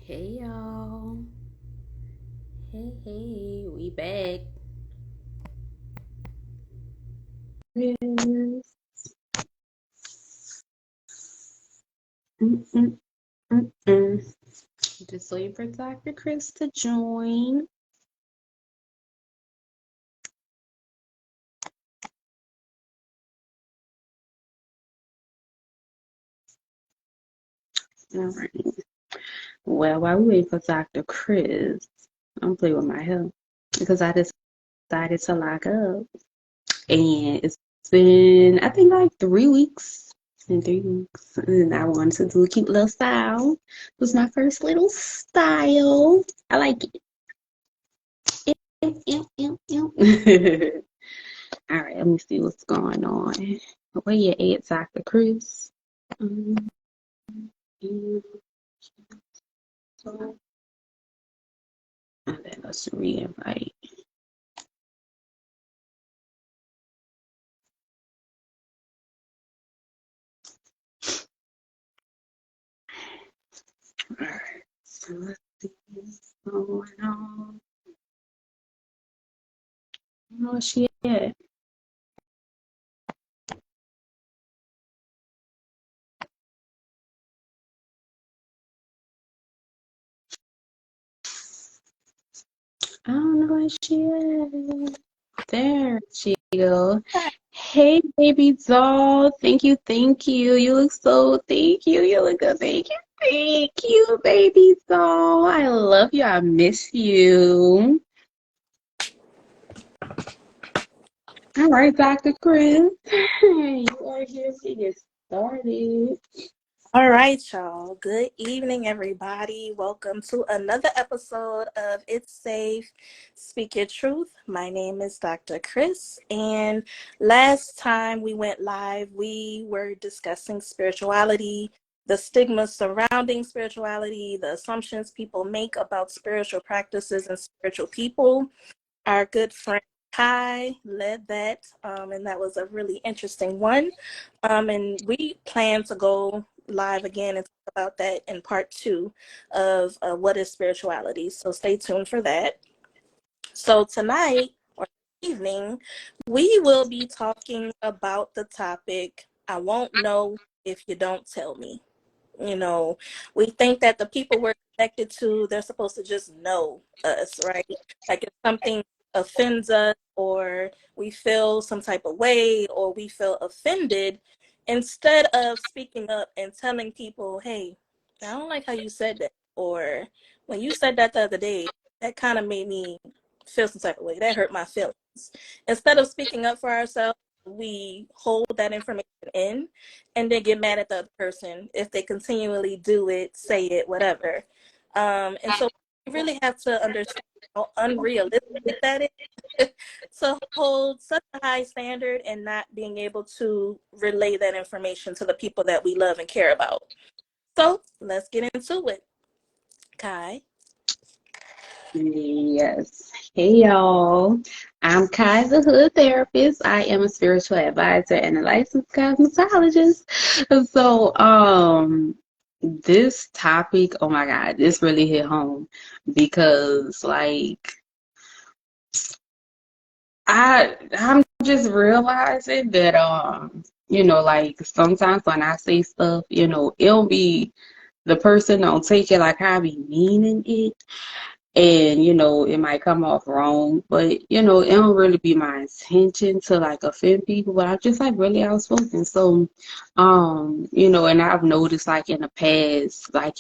Hey y'all. Hey, we back. Yes. Mm, mm, mm. Just waiting for Dr. Chris to join. All right. Well, while we wait for Dr. Chris, I'm playing with my hair because I decided to lock up. And it's been, I think, like 3 weeks. It's been 3 weeks. And I wanted to do a cute little style. It was my first little style. I like it. All right, let me see what's going on. Where you at, Dr. Chris? Um, and then let's re-invite. All right, so let's see what's going on. Where she at? I don't know where she at. There she go. Hey, baby doll. Thank you, thank you. You look so, thank you. You look good. Thank you, baby doll. I love you. I miss you. All right, Dr. Chris. You are here to get started. All right, y'all. Good evening, everybody. Welcome to another episode of It's Safe, Speak Your Truth. My name is Dr. Chris, and last time we went live, we were discussing spirituality, the stigma surrounding spirituality, the assumptions people make about spiritual practices and spiritual people. Our good friend Kai led that, and that was a really interesting one. And we plan to go live again and talk about that in part two of what is spirituality. So stay tuned for that. So tonight or evening, we will be talking about the topic, I won't know if you don't tell me. You know, we think that the people we're connected to, they're supposed to just know us, right? Like if something offends us or we feel some type of way or we feel offended, instead of speaking up and telling people, hey, I don't like how you said that. Or when you said that the other day, that kind of made me feel some type of way. That hurt my feelings. Instead of speaking up for ourselves, we hold that information in and then get mad at the other person if they continually do it, say it, whatever. And so we really have to understand how unrealistic that is to hold such a high standard and not being able to relay that information to the people that we love and care about. So let's get into it. Kai. Yes. Hey, y'all. I'm Kai, the Hood Therapist. I am a spiritual advisor and a licensed cosmetologist. So, this topic, oh my God, this really hit home because, like, I'm just realizing that, like sometimes when I say stuff, it'll be the person don't take it like I be meaning it. And it might come off wrong, but it don't really be my intention to like offend people, but I'm just like really outspoken. So and I've noticed like in the past, like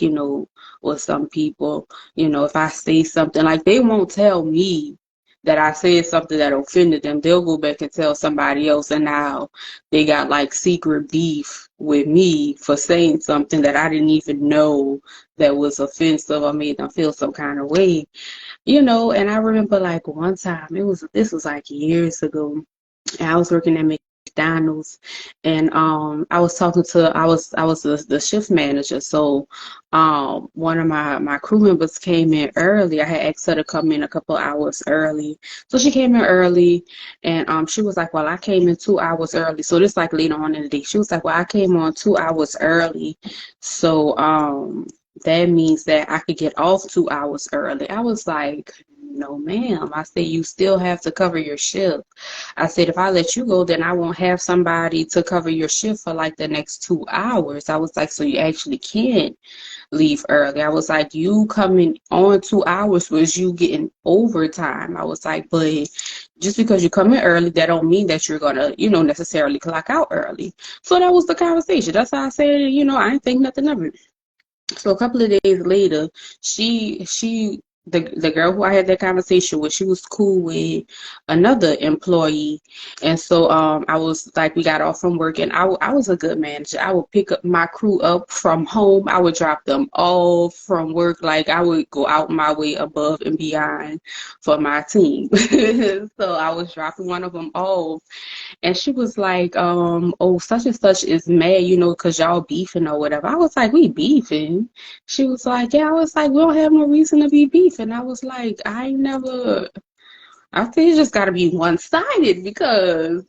with some people, if I say something, like they won't tell me that I said something that offended them. They'll go back and tell somebody else, and now they got like secret beef with me for saying something that I didn't even know that was offensive or made them feel some kind of way. And I remember like one time, this was like years ago, and I was working at McDonald's, and I was the shift manager. So one of my crew members came in early. I had asked her to come in a couple hours early. So she came in early, and she was like, well, I came in 2 hours early. So this like later on in the day. She was like, well, I came on 2 hours early. So that means that I could get off 2 hours early. I was like, no, ma'am. I said, you still have to cover your shift. I said, if I let you go, then I won't have somebody to cover your shift for like the next 2 hours. I was like, so you actually can't leave early. I was like, you coming on 2 hours was you getting overtime. I was like, but just because you come in early, that don't mean that you're gonna, necessarily clock out early. So that was the conversation. That's how I said, I didn't think nothing of it. So a couple of days later, the girl who I had that conversation with, she was cool with another employee, and so I was like, we got off from work, and I was a good manager. I would pick up my crew up from home. I would drop them all from work. Like I would go out my way above and beyond for my team. So I was dropping one of them off, and she was like, oh, such and such is mad, because y'all beefing or whatever. I was like, we beefing? She was like, yeah. I was like, we don't have no reason to be beefing. I was like, I think it's just got to be one-sided because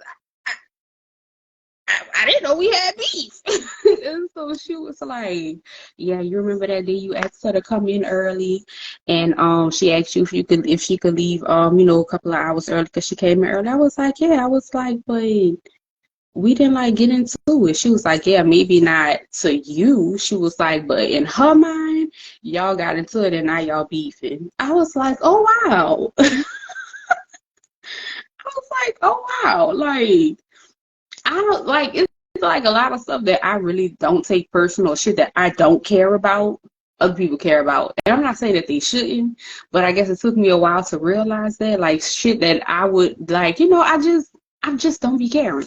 I didn't know we had beef. And so she was like, yeah, you remember that day you asked her to come in early, and she asked you if she could leave a couple of hours early because she came in early. I was like, yeah. I was like, but we didn't like get into it. She was like, yeah, maybe not to you. She was like, but in her mind, y'all got into it and now y'all beefing. I was like, oh wow. I was like, oh wow. Like, I don't like it's like a lot of stuff that I really don't take personal, shit that I don't care about. Other people care about. And I'm not saying that they shouldn't, but I guess it took me a while to realize that, like shit that I would like, I just don't be caring.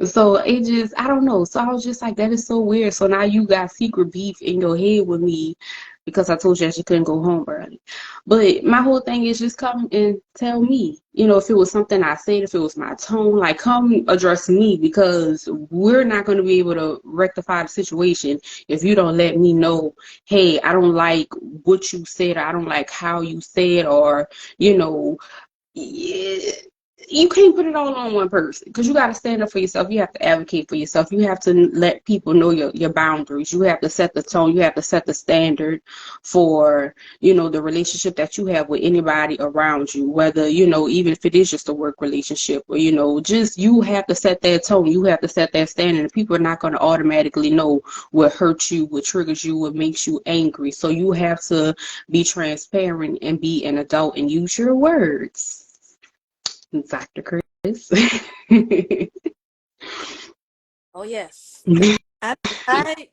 So it just, I don't know. So I was just like, that is so weird. So now you got secret beef in your head with me because I told you that you couldn't go home early. But my whole thing is just come and tell me, if it was something I said, if it was my tone, like come address me because we're not going to be able to rectify the situation if you don't let me know, hey, I don't like what you said, or I don't like how you said, or, you know, yeah, you can't put it all on one person because you got to stand up for yourself. You have to advocate for yourself. You have to let people know your boundaries. You have to set the tone. You have to set the standard for, the relationship that you have with anybody around you, whether, even if it is just a work relationship or, just you have to set that tone. You have to set that standard. And people are not going to automatically know what hurts you, what triggers you, what makes you angry. So you have to be transparent and be an adult and use your words. Dr. Chris. Oh yes, I I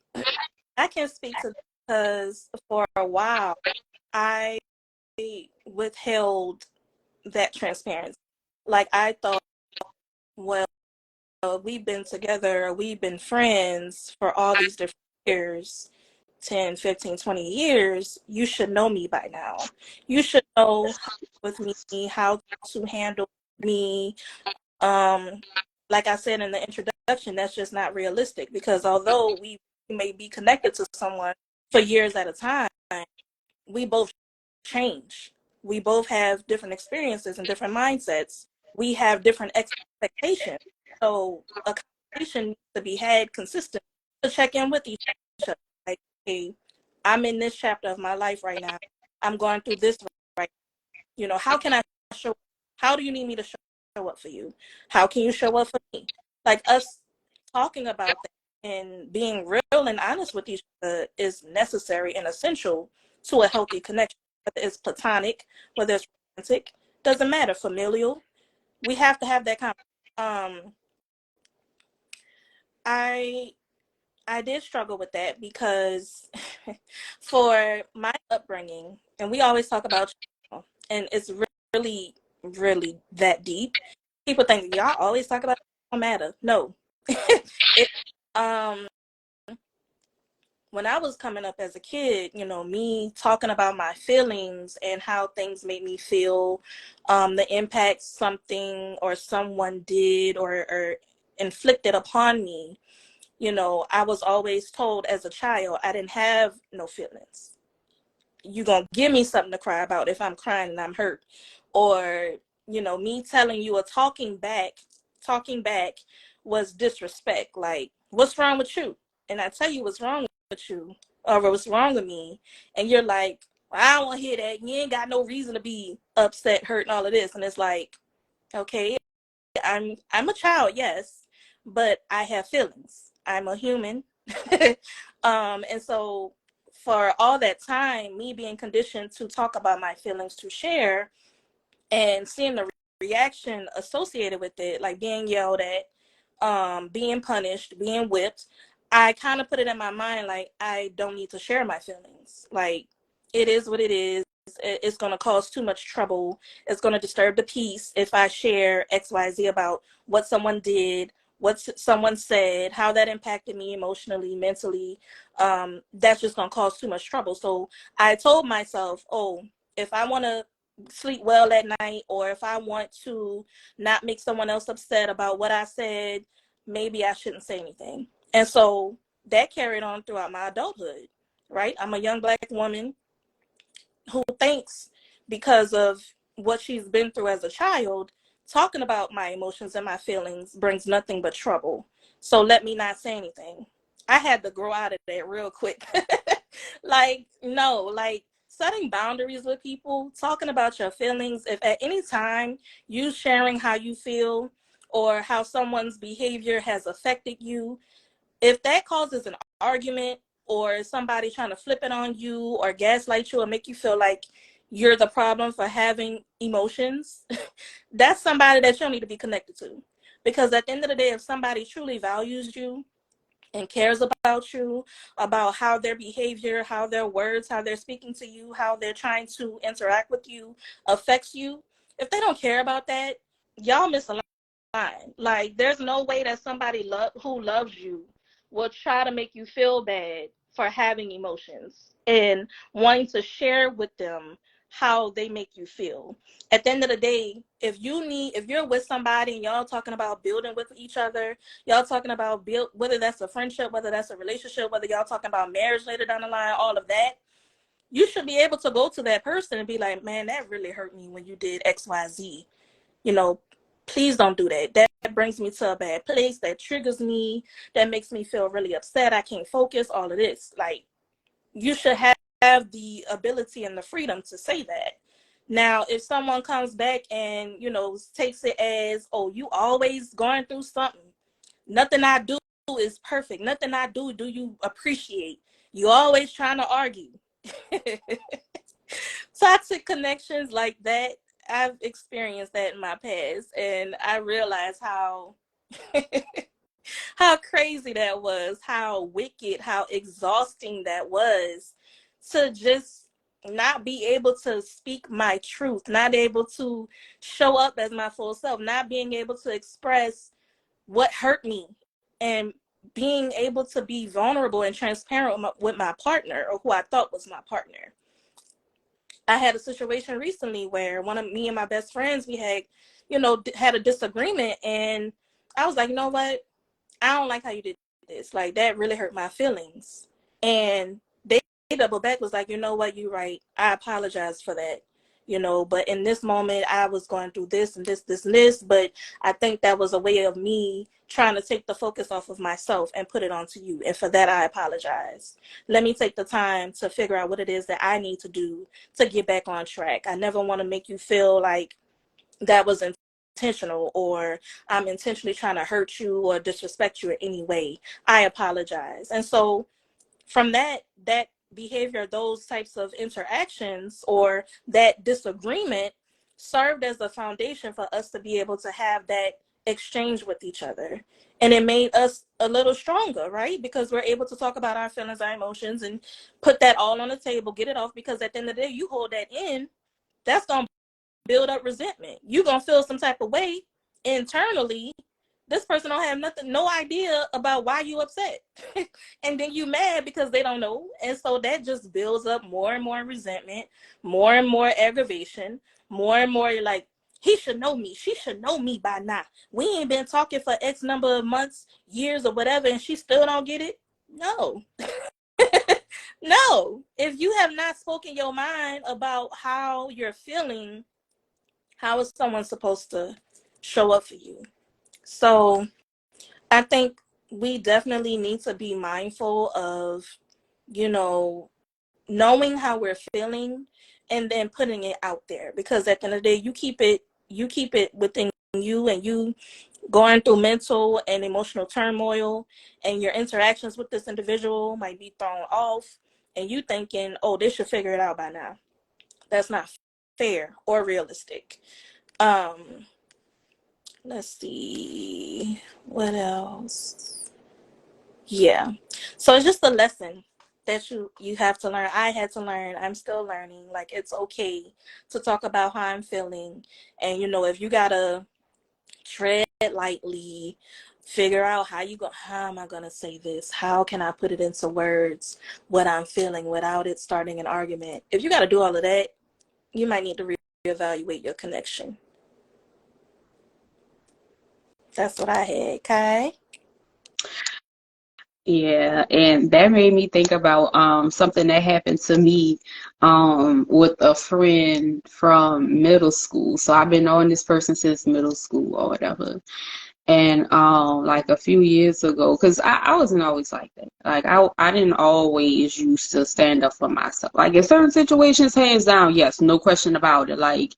I can speak to because for a while I withheld that transparency. Like I thought, well, we've been together, we've been friends for all these different years, 10, 15, 20 years. You should know me by now. You should know with me how to handle me. Um, like I said in the introduction, that's just not realistic because although we may be connected to someone for years at a time, we both change. We both have different experiences and different mindsets. We have different expectations. So a conversation needs to be had consistent to check in with each other. Like, hey, I'm in this chapter of my life right now. I'm going through this right now. How can I show how do you need me to show up for you? How can you show up for me? Like us talking about that and being real and honest with each other is necessary and essential to a healthy connection. Whether it's platonic, whether it's romantic, doesn't matter. Familial, we have to have that conversation. I I did struggle with that because for my upbringing, and we always talk about, and it's really, really that deep. People think y'all always talk about it don't matter. No, it when I was coming up as a kid, me talking about my feelings and how things made me feel, the impact something or someone did or inflicted upon me, I was always told as a child I didn't have no feelings. You gonna give me something to cry about if I'm crying and I'm hurt. Or, me telling you or talking back was disrespect. Like, what's wrong with you? And I tell you what's wrong with you. or what's wrong with me, and you're like, well, I don't want to hear that. You ain't got no reason to be upset, hurt, and all of this. And it's like, okay, I'm a child, yes, but I have feelings. I'm a human. And so for all that time, me being conditioned to talk about my feelings, to share, and seeing the reaction associated with it, like being yelled at, being punished, being whipped, I kind of put it in my mind like I don't need to share my feelings. Like it is what it is. It's going to cause too much trouble. It's going to disturb the peace if I share XYZ about what someone did, what someone said, how that impacted me emotionally, mentally. That's just going to cause too much trouble. So I told myself, oh, if I want to sleep well at night, or if I want to not make someone else upset about what I said, maybe I shouldn't say anything. And so that carried on throughout my adulthood, right? I'm a young Black woman who thinks, because of what she's been through as a child, talking about my emotions and my feelings brings nothing but trouble. So let me not say anything. I had to grow out of that real quick. Like, no, like setting boundaries with people, talking about your feelings. If at any time you sharing how you feel or how someone's behavior has affected you, if that causes an argument or somebody trying to flip it on you or gaslight you or make you feel like you're the problem for having emotions, that's somebody that you don't need to be connected to. Because at the end of the day, if somebody truly values you and cares about you, about how their behavior, how their words, how they're speaking to you, how they're trying to interact with you affects you, if they don't care about that, y'all miss a line. Like, there's no way that somebody who loves you will try to make you feel bad for having emotions and wanting to share with them how they make you feel. At the end of the day, if you're with somebody and y'all talking about building with each other, y'all talking about whether that's a friendship, whether that's a relationship, whether y'all talking about marriage later down the line, all of that, you should be able to go to that person and be like, man, that really hurt me when you did XYZ. You know, please don't do that. That brings me to a bad place. That triggers me. That makes me feel really upset. I can't focus. All of this. Like, you should have the ability and the freedom to say that. Now, if someone comes back and, takes it as, oh, you always going through something. Nothing I do is perfect. Nothing I do you appreciate. You always trying to argue. Toxic connections like that, I've experienced that in my past, and I realized how how crazy that was, how wicked, how exhausting that was, to just not be able to speak my truth, not able to show up as my full self, not being able to express what hurt me, and being able to be vulnerable and transparent with my partner, or who I thought was my partner. I had a situation recently where one of me and my best friends, we had, had a disagreement, and I was like, you know what? I don't like how you did this. Like, that really hurt my feelings. And they double back, was like, you know what? You're right. I apologize for that. But in this moment, I was going through this and this, this, and this. But I think that was a way of me trying to take the focus off of myself and put it onto you. And for that, I apologize. Let me take the time to figure out what it is that I need to do to get back on track. I never want to make you feel like that was intentional, or I'm intentionally trying to hurt you or disrespect you in any way. I apologize. And so from that behavior, those types of interactions, or that disagreement, served as the foundation for us to be able to have that exchange with each other. And it made us a little stronger, right? Because we're able to talk about our feelings, our emotions, and put that all on the table, get it off. Because at the end of the day, you hold that in, that's going to build up resentment. You're going to feel some type of way internally. This person don't have no idea about why you upset. And then you mad because they don't know. And so that just builds up more and more resentment, more and more aggravation, more and more, you're like, he should know me. She should know me by now. We ain't been talking for X number of months, years, or whatever, and she still don't get it. No. No. If you have not spoken your mind about how you're feeling, how is someone supposed to show up for you? So I think we definitely need to be mindful of you know, knowing how we're feeling and then putting it out there, because at the end of the day, you keep it within you, and you going through mental and emotional turmoil, and your interactions with this individual might be thrown off, and you thinking, oh, they should figure it out by now. That's not fair or realistic. um let's see what else. Yeah, so it's just a lesson that you have to learn. I had to learn. I'm still learning. Like, it's okay to talk about how I'm feeling, and if you gotta tread lightly, figure out how am I gonna say this, how can I put it into words, what I'm feeling without it starting an argument. If you gotta do all of that, you might need to reevaluate your connection. That's what I had, Kai. Yeah, and that made me think about something that happened to me with a friend from middle school. So I've been knowing this person since middle school or whatever. And like a few years ago, because I wasn't always like that. Like I didn't always used to stand up for myself. Like in certain situations, hands down, yes, no question about it. Like,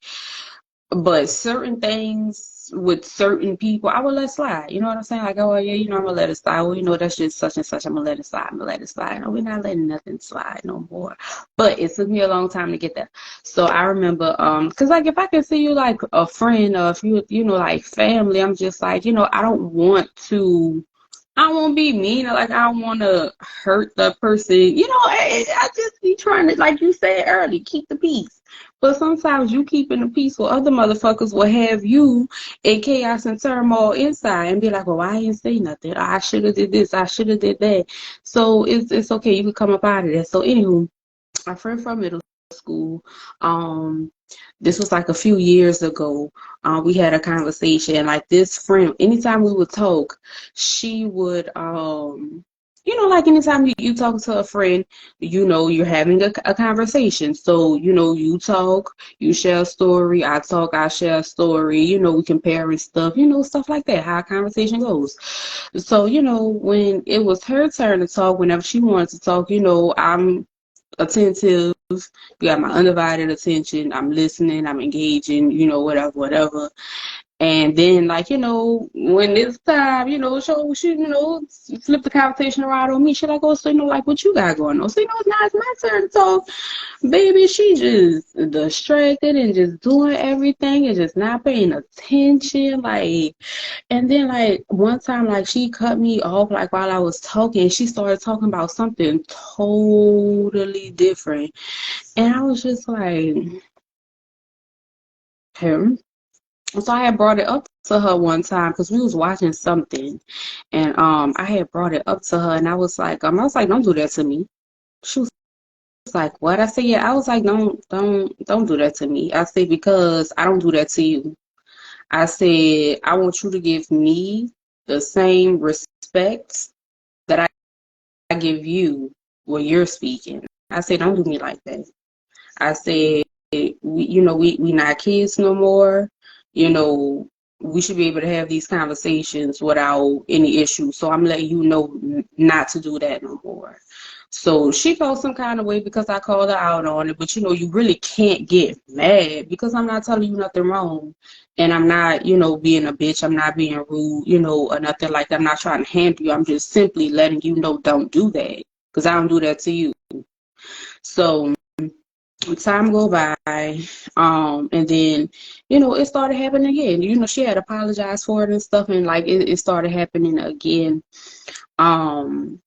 but certain things with certain people, I would let slide. You know what I'm saying? Like, oh yeah, I'm gonna let it slide. Well, that's just such and such. I'm gonna let it slide. I'm gonna let it slide. No, we're not letting nothing slide no more. But it took me a long time to get there. So I remember, cause like if I can see you like a friend or if you like family, I'm just like, I don't want to. I won't be mean. Like, I don't want to hurt the person. I just be trying to, like you said earlier, keep the peace. But sometimes you keeping the peace or other motherfuckers will have you in chaos and turmoil inside and be like, well, I didn't say nothing. I should have did this. I should have did that. So it's okay. You can come up out of that. So anywho, my friend from middle school, um, this was like a few years ago. We had a conversation. Like this friend, anytime we would talk, she would, like anytime you talk to a friend, you're having a conversation. So, you talk, you share a story, I talk, I share a story, we compare and stuff, stuff like that, how a conversation goes. So, when it was her turn to talk, whenever she wanted to talk, I'm attentive. You got my undivided attention. I'm listening. I'm engaging. Whatever, whatever. And then, like, when it's time, so she, flip the conversation around on me. She like, oh, so like, what you got going on? So it's now it's my turn to talk. Baby, she just distracted and just doing everything and just not paying attention. Like, and then like one time, like she cut me off like while I was talking. She started talking about something totally different, and I was just like, "Hmm." So I had brought it up to her one time because we was watching something, and I had brought it up to her, and I was like, don't do that to me. She was like, what? I said, yeah. I was like, don't do that to me. I said because I don't do that to you. I said I want you to give me the same respect that I give you when you're speaking. I said, don't do me like that. I said, we not kids no more. You know, we should be able to have these conversations without any issues. So I'm letting you know not to do that no more. So she felt some kind of way because I called her out on it. But you really can't get mad because I'm not telling you nothing wrong. And I'm not, being a bitch. I'm not being rude, or nothing like that. I'm not trying to handle you. I'm just simply letting you know don't do that because I don't do that to you. So time go by, and then it started happening again. She had apologized for it and stuff, and like it started happening again. um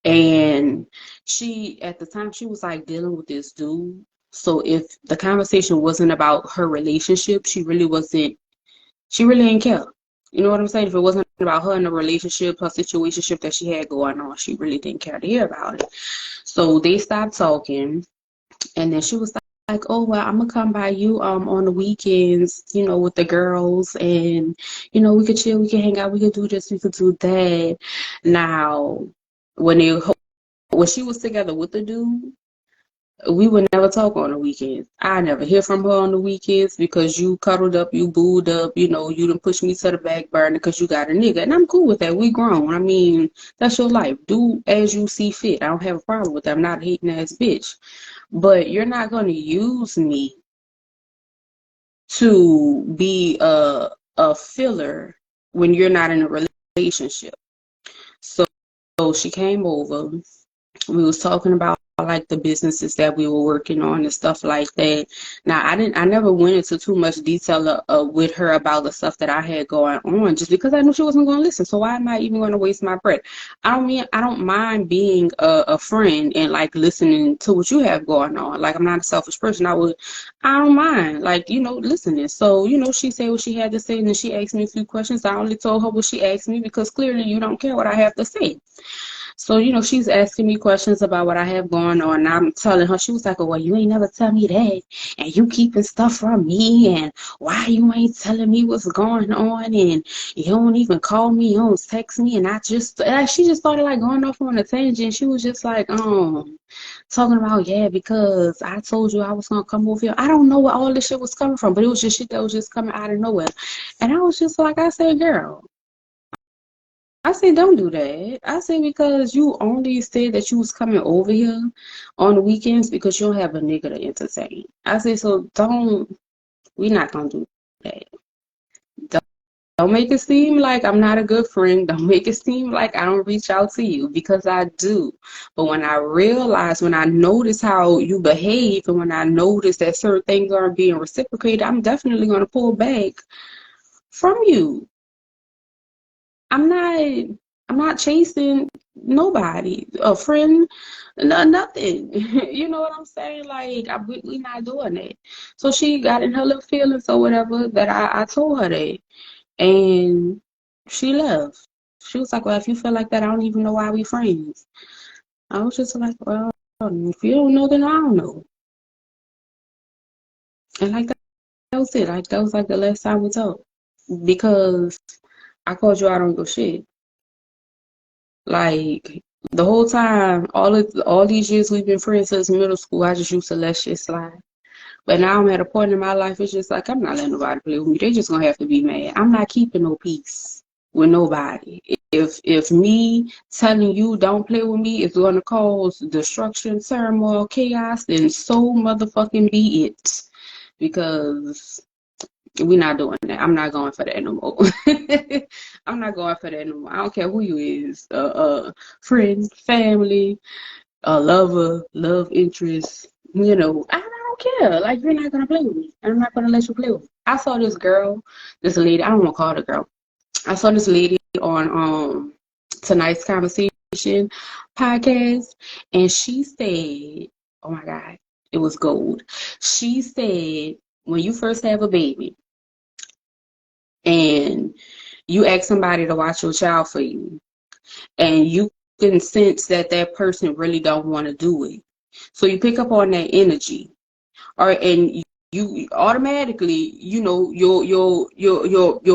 and she, at the time, she was like dealing with this dude. So if the conversation wasn't about her relationship, she really didn't care. You know what I'm saying? If it wasn't about her and the relationship, her situationship that she had going on, she really didn't care to hear about it. So they stopped talking. And then she was like, oh, well, I'm gonna come by you on the weekends, with the girls, and we could chill, we could hang out, we could do this, we could do that. Now, when they when she was together with the dude, We would never talk on the weekends. I never hear from her on the weekends because you cuddled up, you booed up, you done pushed me to the back burner because you got a nigga. And I'm cool with that. We grown. I mean, that's your life. Do as you see fit. I don't have a problem with that. I'm not a hating ass bitch. But you're not going to use me to be a filler when you're not in a relationship. So she came over. We was talking about like the businesses that we were working on and stuff like that. Now I never went into too much detail with her about the stuff that I had going on just because I knew she wasn't going to listen. So why am I even going to waste my breath? I don't mind being a friend and like listening to what you have going on. Like I'm not a selfish person. I don't mind like, listening. So, she said what she had to say and then she asked me a few questions. I only told her what she asked me because clearly you don't care what I have to say. So, she's asking me questions about what I have going on. And I'm telling her, she was like, oh, well, you ain't never tell me that. And you keeping stuff from me. And why you ain't telling me what's going on? And you don't even call me. You don't text me. And she just started like going off on a tangent. She was just like, talking about, yeah, because I told you I was going to come over here. I don't know where all this shit was coming from, but it was just shit that was just coming out of nowhere. And I was just like, I said, girl. I say don't do that. I say because you only said that you was coming over here on the weekends because you don't have a nigga to entertain. I say so we not gonna do that. Don't, don't make it seem like I'm not a good friend. Don't make it seem like I don't reach out to you because I do. But when I notice how you behave and when I notice that certain things aren't being reciprocated, I'm definitely gonna pull back from you. I'm not I'm not chasing nobody, a friend, nothing. You know what I'm saying? Like we not doing that. So she got in her little feelings or whatever that I told her that, and she left. She was like, "Well, if you feel like that, I don't even know why we friends." I was just like, "Well, if you don't know, then I don't know." And like that was it. Like that was like the last time we talked because I called you out on your shit. Like the whole time, all these years we've been friends since middle school, I just used to let shit slide. But now I'm at a point in my life, it's just like I'm not letting nobody play with me. They just gonna have to be mad. I'm not keeping no peace with nobody. If me telling you don't play with me is gonna cause destruction, turmoil, chaos, then so motherfucking be it. Because we're not doing that. I'm not going for that no more. I'm not going for that no more. I don't care who you is. Friend, family, a lover, love interest. I don't care. Like you're not gonna play with me. I'm not gonna let you play with me. I saw this girl, this lady. I don't want to call her girl. I saw this lady on tonight's conversation podcast, and she said, "Oh my God, it was gold." She said, "When you first have a baby." And you ask somebody to watch your child for you and you can sense that that person really don't want to do it, so you pick up on that energy, or and you automatically, your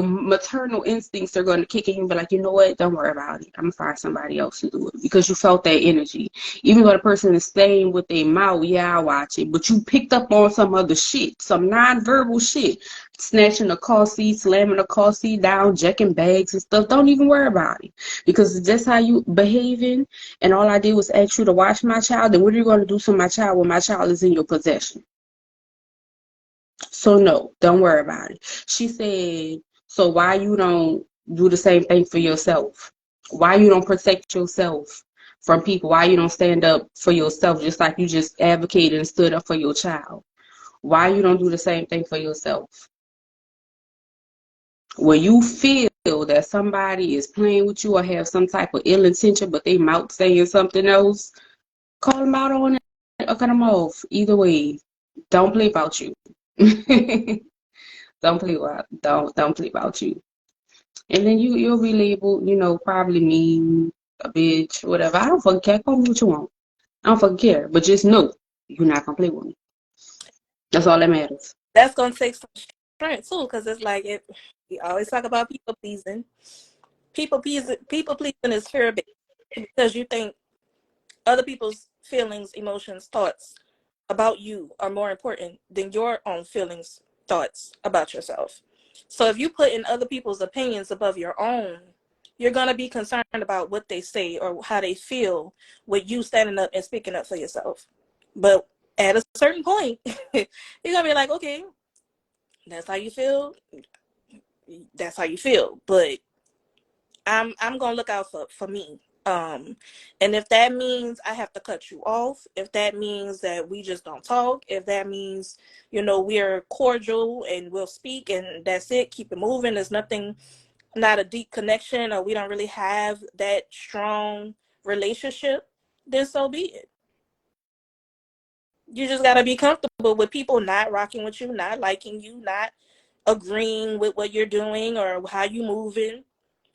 maternal instincts are going to kick in and be like, you know what, don't worry about it, I'm gonna find somebody else to do it, because you felt that energy. Even though the person is saying with their mouth, yeah, I'll watch it, but you picked up on some other shit, some non-verbal shit, snatching a car seat, slamming a car seat down, jacking bags and stuff. Don't even worry about it, because that's how you behaving, and all I did was ask you to watch my child. Then what are you going to do to my child when my child is in your possession? So no, don't worry about it. She said, so why you don't do the same thing for yourself? Why you don't protect yourself from people? Why you don't stand up for yourself just like you just advocated and stood up for your child? Why you don't do the same thing for yourself? When you feel that somebody is playing with you or have some type of ill intention, but they mouth saying something else, call them out on it or cut them off. Either way, don't play about you. Don't play about you. And then you'll be labeled, probably mean, a bitch, whatever. I don't fucking care. Call me what you want. I don't fucking care. But just know you're not gonna play with me. That's all that matters. That's gonna take some strength too, because it's like we always talk about people pleasing. People pleasing is fear based because you think other people's feelings, emotions, thoughts about you are more important than your own feelings, thoughts about yourself. So if you put in other people's opinions above your own, you're going to be concerned about what they say or how they feel with you standing up and speaking up for yourself. But at a certain point, you're going to be like, okay, that's how you feel. That's how you feel. But I'm gonna look out for me. And if that means I have to cut you off, if that means that we just don't talk, if that means, we're cordial and we'll speak and that's it, keep it moving. There's nothing, not a deep connection, or we don't really have that strong relationship, then so be it. You just gotta be comfortable with people not rocking with you, not liking you, not agreeing with what you're doing or how you moving.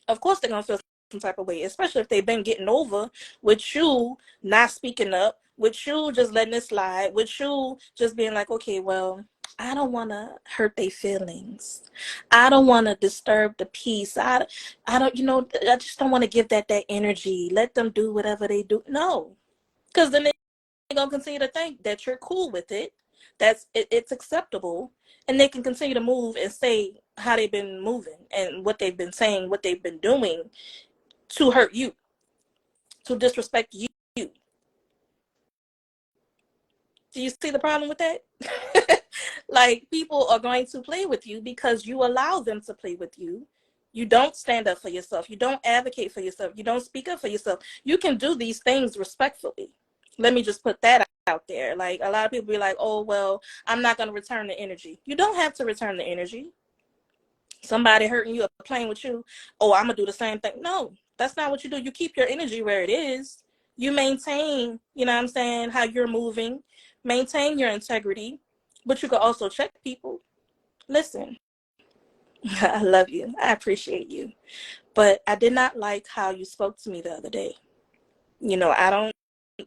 Of course they're gonna feel some type of way, especially if they've been getting over with you not speaking up, with you just letting it slide, with you just being like, okay, well, I don't want to hurt their feelings. I don't want to disturb the peace. I don't, I just don't want to give that energy. Let them do whatever they do. No, because then they're gonna continue to think that you're cool with it. It's acceptable, and they can continue to move and say how they've been moving and what they've been saying, what they've been doing to hurt you, to disrespect you. Do you see the problem with that? Like, people are going to play with you because you allow them to play with you. You don't stand up for yourself. You don't advocate for yourself. You don't speak up for yourself. You can do these things respectfully. Let me just put that out there. Like, a lot of people be like, oh, well, I'm not going to return the energy. You don't have to return the energy. Somebody hurting you or playing with you, oh, I'm gonna do the same thing. No, that's not what you do. You keep your energy where it is. You maintain, you know what I'm saying, how you're moving, maintain your integrity, but you can also check people. Listen, I love you. I appreciate you. But I did not like how you spoke to me the other day. I don't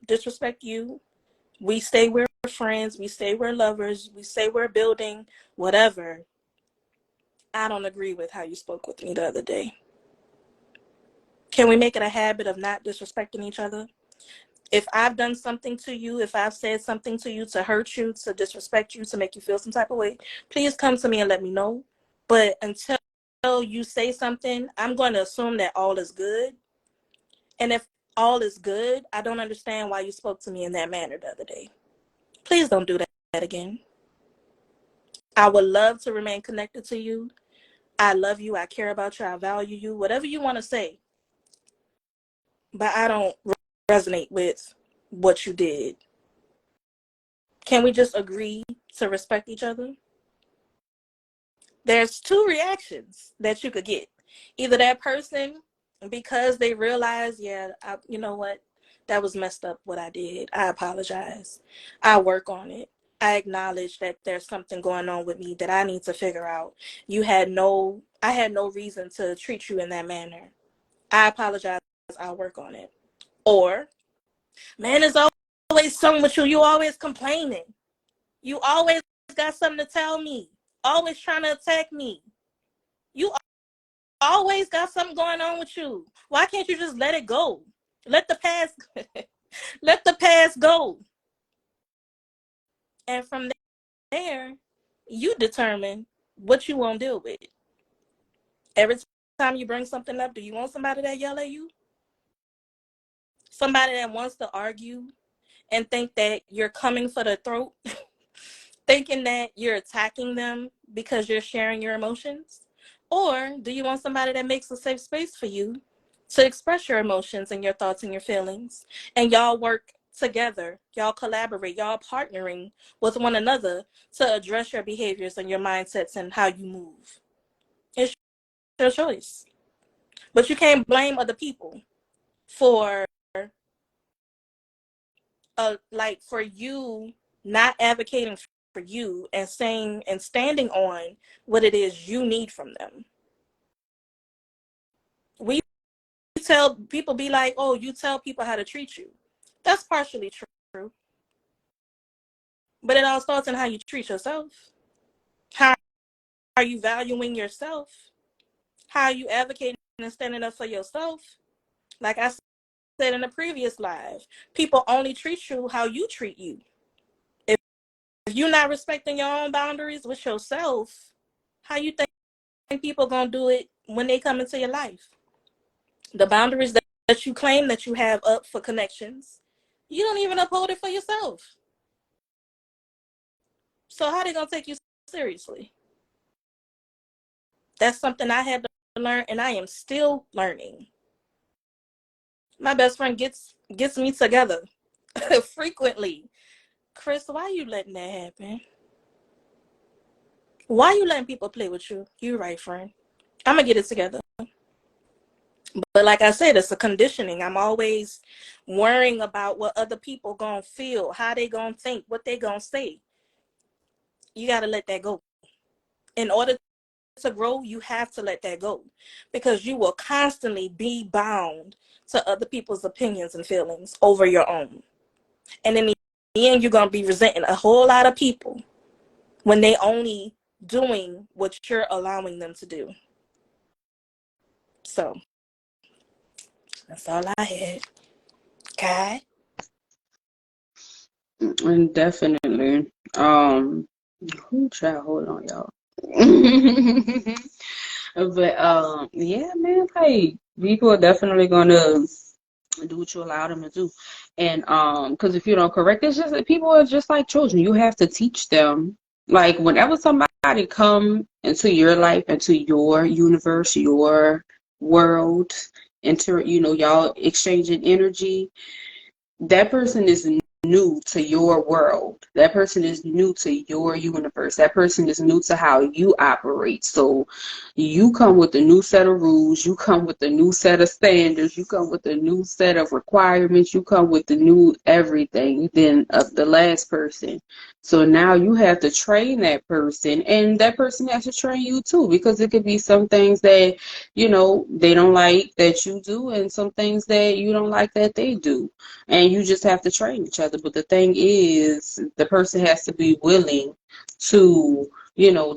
disrespect you. We say we're friends. We say we're lovers. We say we're building whatever. I don't agree with how you spoke with me the other day. Can we make it a habit of not disrespecting each other? If I've done something to you, if I've said something to you to hurt you, to disrespect you, to make you feel some type of way, please come to me and let me know. But until you say something, I'm going to assume that all is good. And if all is good, I don't understand why you spoke to me in that manner the other day. Please don't do that again. I would love to remain connected to you. I love you. I care about you. I value you. Whatever you want to say. But I don't resonate with what you did. Can we just agree to respect each other? There's two reactions that you could get. Either that person, because they realize, yeah, you know what, that was messed up what I did. I apologize. I work on it. I acknowledge that there's something going on with me that I need to figure out. I had no reason to treat you in that manner. I apologize. I'll work on it. Or, man, there's always something with you. You always complaining. You always got something to tell me. Always trying to attack me. You always got something going on with you. Why can't you just let it go? Let the past let the past go. And from there, you determine what you want to deal with. Every time you bring something up, do you want somebody that yell at you? Somebody that wants to argue and think that you're coming for the throat? Thinking that you're attacking them because you're sharing your emotions? Or do you want somebody that makes a safe space for you to express your emotions and your thoughts and your feelings? And y'all work together, y'all collaborate, y'all partnering with one another to address your behaviors and your mindsets and how you move. It's your choice. But you can't blame other people for for you not advocating for you and saying and standing on what it is you need from them. We tell people, be like, oh, you tell people how to treat you. That's partially true. But it all starts in how you treat yourself. How are you valuing yourself? How are you advocating and standing up for yourself? Like I said in the previous live, people only treat you how you treat you. you're not respecting your own boundaries with yourself, how you think people gonna do it when they come into your life? The boundaries that you claim that you have up for connections, you don't even uphold it for yourself. So how they gonna take you seriously? That's something I had to learn, and I am still learning. My best friend gets me together frequently. Chris, why you letting that happen? Why you letting people play with you? You right, friend. I'm gonna get it together. But like I said, it's a conditioning. I'm always worrying about what other people gonna feel, how they gonna think, what they gonna say. You gotta let that go. In order to grow, you have to let that go, because you will constantly be bound to other people's opinions and feelings over your own. And in the end, you're gonna be resenting a whole lot of people when they only doing what you're allowing them to do. So that's all I had. Okay. And definitely. Who child, hold on, y'all. But yeah, man, like people are definitely gonna do what you allow them to do. And because if you don't correct, it's just that people are just like children. You have to teach them. Like whenever somebody come into your life, into your universe, your world, into y'all exchanging energy, that person is new to your world. That person is new to your universe. That person is new to how you operate. So you come with a new set of rules. You come with a new set of standards. You come with a new set of requirements. You come with the new everything than of the last person. So now you have to train that person, and that person has to train you too, because it could be some things that they don't like that you do, and some things that you don't like that they do, and you just have to train each other. But the thing is, the person has to be willing to,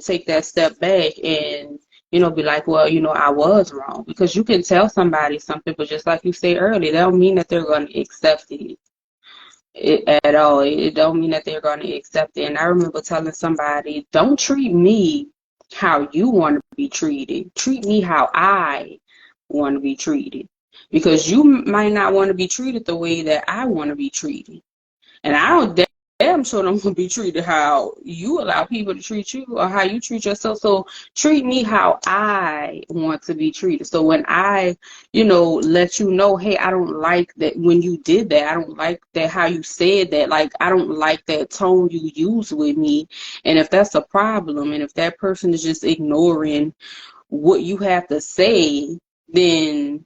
take that step back and, be like, well, I was wrong. Because you can tell somebody something, but just like you said earlier, that don't mean that they're going to accept it at all. It don't mean that they're going to accept it. And I remember telling somebody, don't treat me how you want to be treated. Treat me how I want to be treated. Because you might not want to be treated the way that I want to be treated. And I don't damn sure I'm going to be treated how you allow people to treat you or how you treat yourself. So treat me how I want to be treated. So when I, let you know, hey, I don't like that when you did that. I don't like that how you said that. Like, I don't like that tone you use with me. And if that's a problem, and if that person is just ignoring what you have to say, then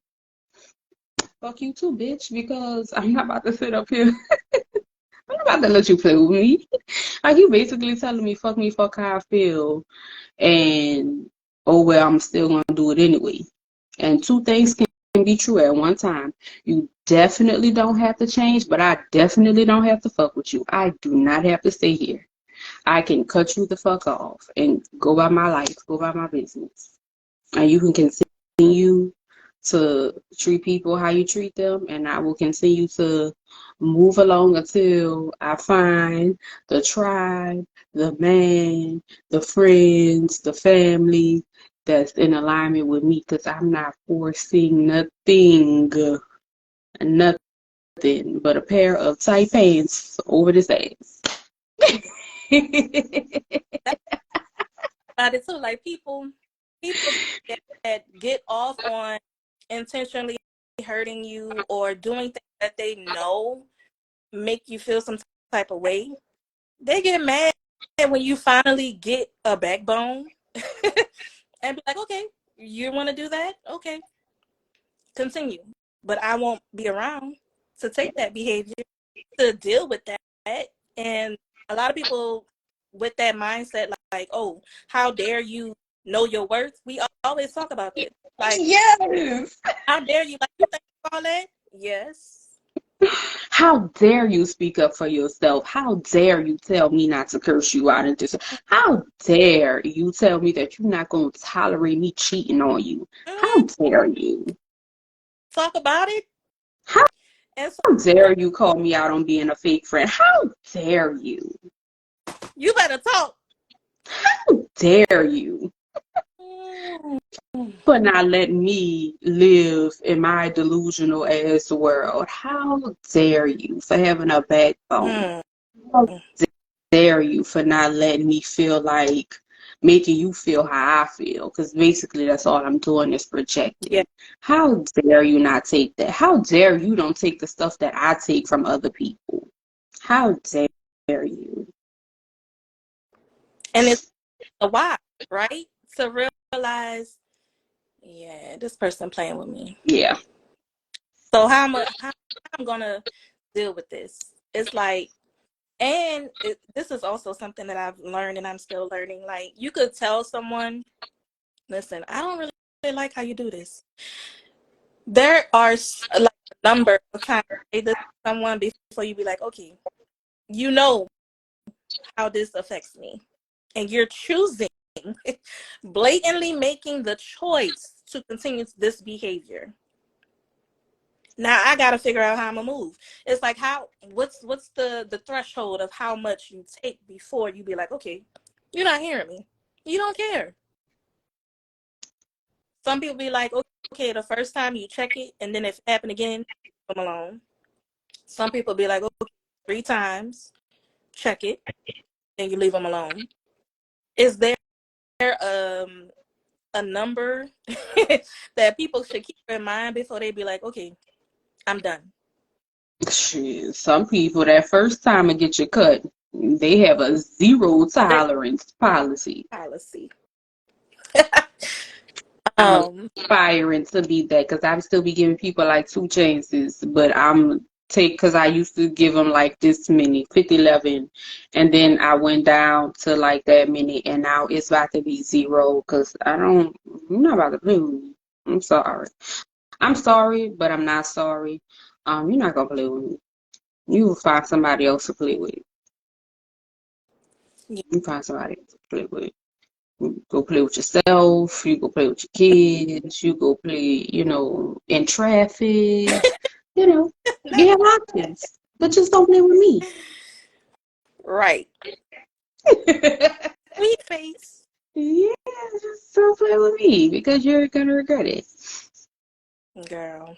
fuck you too, bitch, because I'm not about to sit up here. I'm not about to let you play with me. Like, you basically telling me, fuck how I feel, and oh well, I'm still gonna do it anyway. And two things can be true at one time. You definitely don't have to change, but I definitely don't have to fuck with you. I do not have to stay here. I can cut you the fuck off and go by my life, go by my business. And you can continue to treat people how you treat them, and I will continue to move along until I find the tribe, the man, the friends, the family that's in alignment with me, because I'm not forcing nothing but a pair of tight pants over this ass. About it too, like people that get off on intentionally hurting you or doing things that they know make you feel some type of way. They get mad when you finally get a backbone and be like, okay, you want to do that? Okay, continue. But I won't be around to take that behavior, to deal with that. And a lot of people with that mindset, like, oh, how dare you know your worth? We always talk about this. Like, Yes. how dare you? Like, you think all that? Yes. How dare you speak up for yourself? How dare you tell me not to curse you out and just how dare you tell me that you're not going to tolerate me cheating on you? How Mm-hmm. dare you? Talk about it. How And so, dare you call me out on being a fake friend? How dare you? You better talk. How dare you Mm, for not letting me live in my delusional ass world? How dare you for having a backbone? mm, How dare you for not letting me feel like making you feel how I feel? Because basically that's all I'm doing is yeah. projecting. How dare you not take that? How dare you don't take the stuff that I take from other people? How dare you? And it's a why, right? To realize, yeah, this person playing with me. Yeah. So how I'm gonna deal with this? It's like, and this is also something that I've learned and I'm still learning. Like, you could tell someone, listen, I don't really like how you do this. There are like a number of times you say this to someone before you be like, okay, you know how this affects me. And you're choosing, blatantly making the choice to continue this behavior. Now I gotta figure out how I'm gonna move. It's like what's the threshold of how much you take before you be like, okay, you're not hearing me. You don't care. Some people be like, okay, the first time you check it, and then if it happen again, come alone. Some people be like, okay, 3 times, check it, then you leave them alone. Is there a number that people should keep in mind before they be like, okay, I'm done? Shit, some people that first time to get your cut, they have a zero Their tolerance policy. policy. I'm um, aspiring to be that because I'm still be giving people like 2 chances, but I'm take because I used to give them like this many, 50, 11, and then I went down to like that many, and now it's about to be zero because I'm not about to play with me. I'm sorry. I'm sorry, but I'm not sorry. You're not gonna play with me. You will find somebody else to play with. yeah. You find somebody else to play with. You go play with yourself. You go play with your kids. You go play, in traffic. You know, you have options, but just don't play with me. Right. Sweet face. Yeah, just don't play with me because you're gonna regret it. Girl,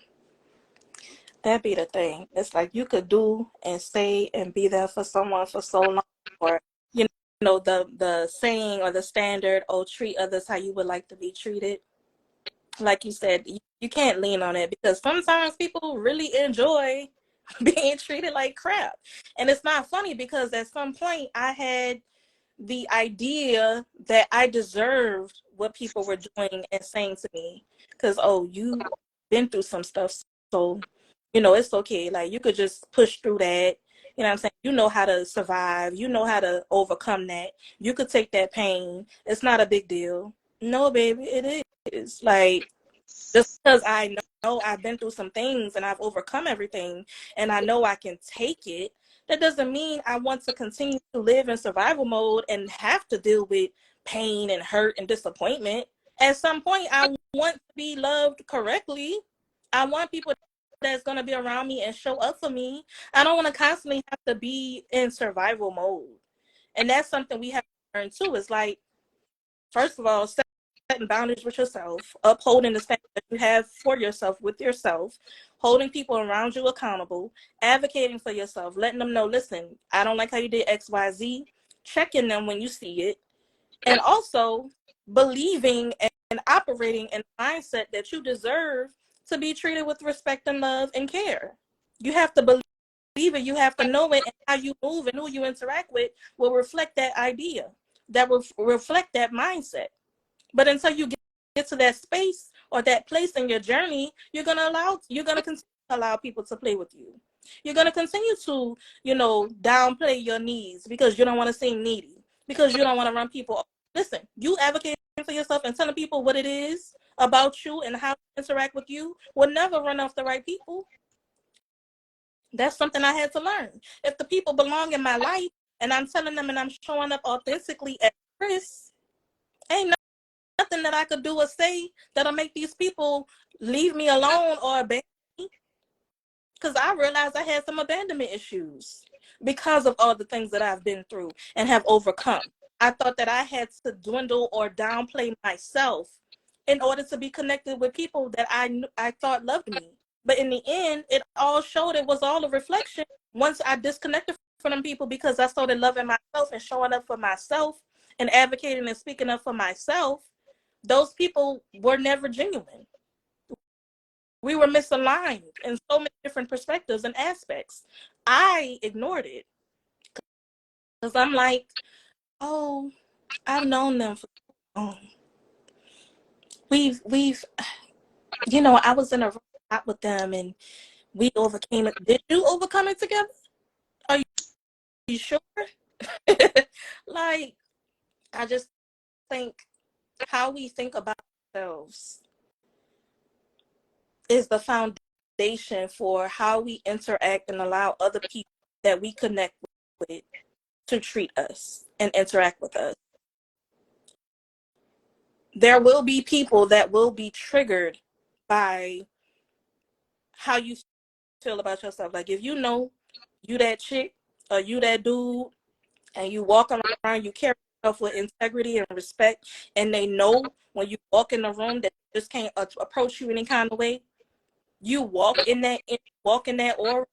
that be the thing. It's like you could do and say and be there for someone for so long, or you the saying or the standard, oh, treat others how you would like to be treated. Like you said, you can't lean on it because sometimes people really enjoy being treated like crap. And it's not funny because at some point I had the idea that I deserved what people were doing and saying to me. Because, oh, you been through some stuff. So, it's okay. Like, you could just push through that. You know what I'm saying? You know how to survive. You know how to overcome that. You could take that pain. It's not a big deal. No, baby, it is. Like, just because I know I've been through some things and I've overcome everything and I know I can take it, that doesn't mean I want to continue to live in survival mode and have to deal with pain and hurt and disappointment. At some point, I want to be loved correctly. I want people that's going to be around me and show up for me. I don't want to constantly have to be in survival mode. And that's something we have to learn too. Is like, first of all, setting boundaries with yourself, upholding the standards that you have for yourself with yourself, holding people around you accountable, advocating for yourself, letting them know, listen, I don't like how you did XYZ, checking them when you see it, and also believing and operating in the mindset that you deserve to be treated with respect and love and care. You have to believe it, you have to know it, and how you move and who you interact with will reflect that idea, that will reflect that mindset. But until you get to that space or that place in your journey, you're gonna continue to allow people to play with you. You're gonna continue to, downplay your needs because you don't want to seem needy, because you don't want to run people off. Listen, you advocating for yourself and telling people what it is about you and how to interact with you will never run off the right people. That's something I had to learn. If the people belong in my life and I'm telling them and I'm showing up authentically as Chris, ain't nothing that I could do or say that'll make these people leave me alone or abandon me. Because I realized I had some abandonment issues. because of all the things that I've been through and have overcome. I thought that I had to dwindle or downplay myself in order to be connected with people that I thought loved me. But in the end, it all showed it was all a reflection once I disconnected from them people, because I started loving myself and showing up for myself and advocating and speaking up for myself. Those people were never genuine. We were misaligned in so many different perspectives and aspects. I ignored it because I'm like, oh, I've known them for so long. We've I was in a relationship with them and we overcame it. Did you overcome it together? Are you sure? Like, I just think how we think about ourselves is the foundation for how we interact and allow other people that we connect with to treat us and interact with us. There will be people that will be triggered by how you feel about yourself. Like, if you know you that chick or you that dude and you walk around, you carry yourself with integrity and respect, and they know when you walk in the room that they just can't approach you any kind of way. You walk in that aura.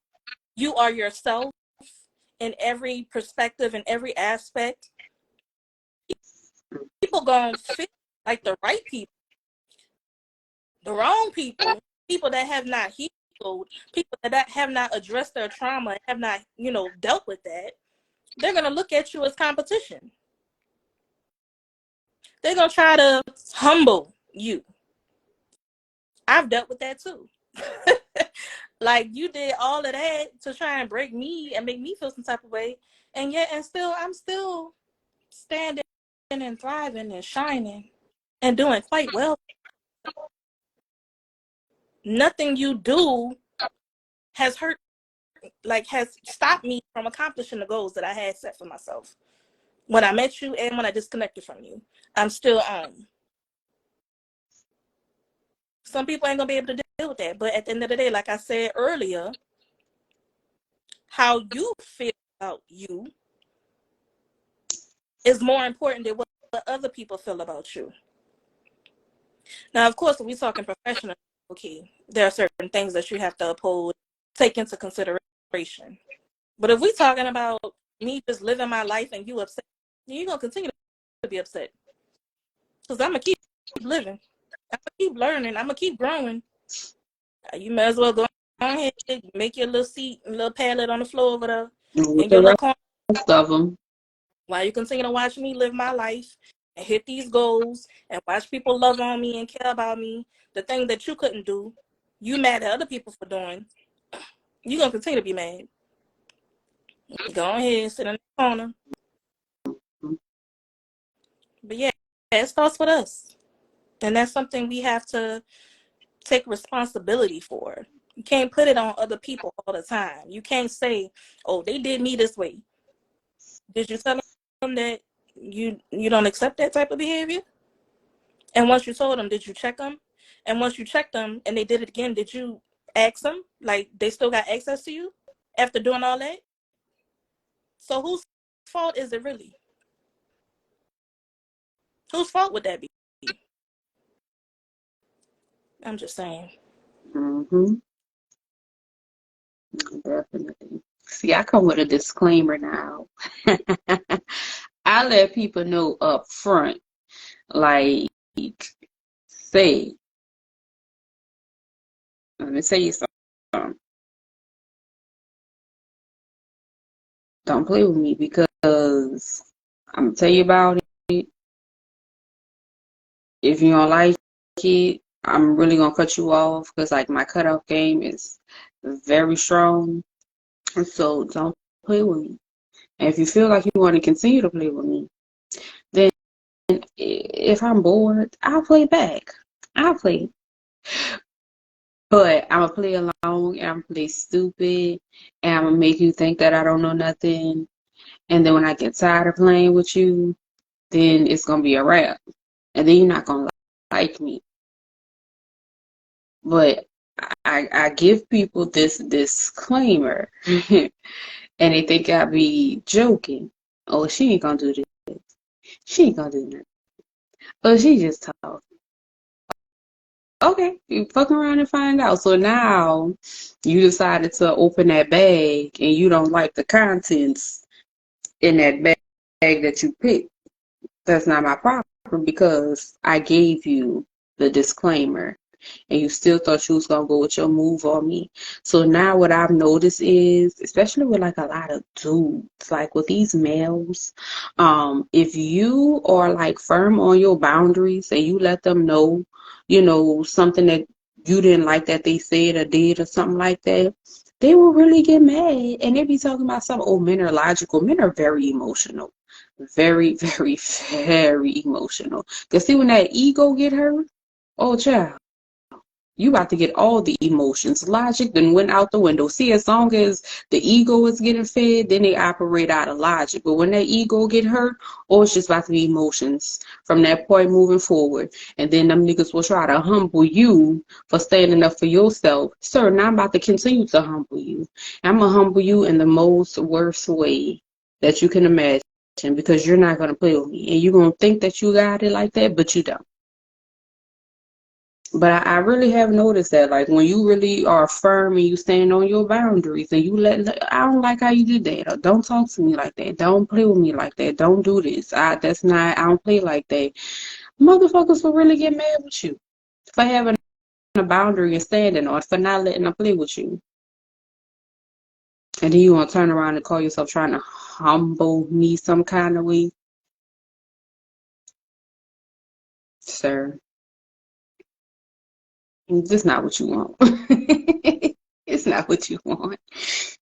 You are yourself in every perspective and every aspect. People gonna feel like the right people. The wrong people, people that have not healed, people that have not addressed their trauma, have not, dealt with that, they're going to look at you as competition. They're going to try to humble you. I've dealt with that too. Like, you did all of that to try and break me and make me feel some type of way. And yet, I'm still standing and thriving and shining and doing quite well. Nothing you do has stopped me from accomplishing the goals that I had set for myself. When I met you and when I disconnected from you, I'm still on. Some people ain't gonna be able to deal with that. But at the end of the day, like I said earlier, how you feel about you is more important than what other people feel about you. Now, of course, when we're talking professional, okay, there are certain things that you have to uphold, take into consideration. But if we're talking about me just living my life and you upset, you're going to continue to be upset. Because I'm going to keep living. I'm going to keep learning. I'm going to keep growing. You might as well go ahead and make your little seat, a little pallet on the floor over there, With and your the little corner, rest of them. while you continue to watch me live my life and hit these goals and watch people love on me and care about me. The thing that you couldn't do, you mad at other people for doing, you're going to continue to be mad. Go ahead, sit in the corner. But yeah, it starts with us. And that's something we have to take responsibility for. You can't put it on other people all the time. You can't say, oh, they did me this way. Did you tell them that you don't accept that type of behavior? And once you told them, did you check them? And once you checked them and they did it again, did you ask them? Like, they still got access to you after doing all that? So whose fault is it really? Whose fault would that be? I'm just saying. Mm-hmm. Definitely. See, I come with a disclaimer now. I let people know up front, like, say, let me tell you something. Don't play with me because I'm gonna tell you about it. If you don't like it, I'm really gonna cut you off because like my cutoff game is very strong. And so don't play with me. And if you feel like you want to continue to play with me, then if I'm bored, I'll play back. I'll play. But I'm gonna play along and I'm gonna play stupid and I'm gonna make you think that I don't know nothing. And then when I get tired of playing with you, then it's gonna be a wrap. And then you're not gonna like me. But I give people this disclaimer. and they think I be joking. Oh, she ain't gonna do this. She ain't gonna do nothing. Oh, she just talk. Okay, you fuck around and find out. So now you decided to open that bag and you don't like the contents in that bag that you picked. That's not my problem because I gave you the disclaimer and you still thought you was gonna go with your move on me. So now what I've noticed is, especially with like a lot of dudes, like with these males, if you are like firm on your boundaries and you let them know, something that you didn't like that they said or did or something like that, they will really get mad and they be talking about something. Oh, men are logical. Men are very emotional. Very, very, very emotional. Cause see when that ego get hurt, oh child, you about to get all the emotions. Logic then went out the window. See, as long as the ego is getting fed, then they operate out of logic. But when that ego get hurt, oh, it's just about to be emotions from that point moving forward. And then them niggas will try to humble you for standing up for yourself. Sir, now I'm about to continue to humble you. I'm going to humble you in the most worst way that you can imagine because you're not going to play with me. And you're going to think that you got it like that, but you don't. But I really have noticed that, like, when you really are firm and you stand on your boundaries and you I don't like how you did that, or don't talk to me like that, don't play with me like that, don't do this. I don't play like that. Motherfuckers will really get mad with you for having a boundary and standing on it, for not letting them play with you. And then you want to turn around and call yourself trying to humble me some kind of way. Sir, it's not what you want. It's not what you want.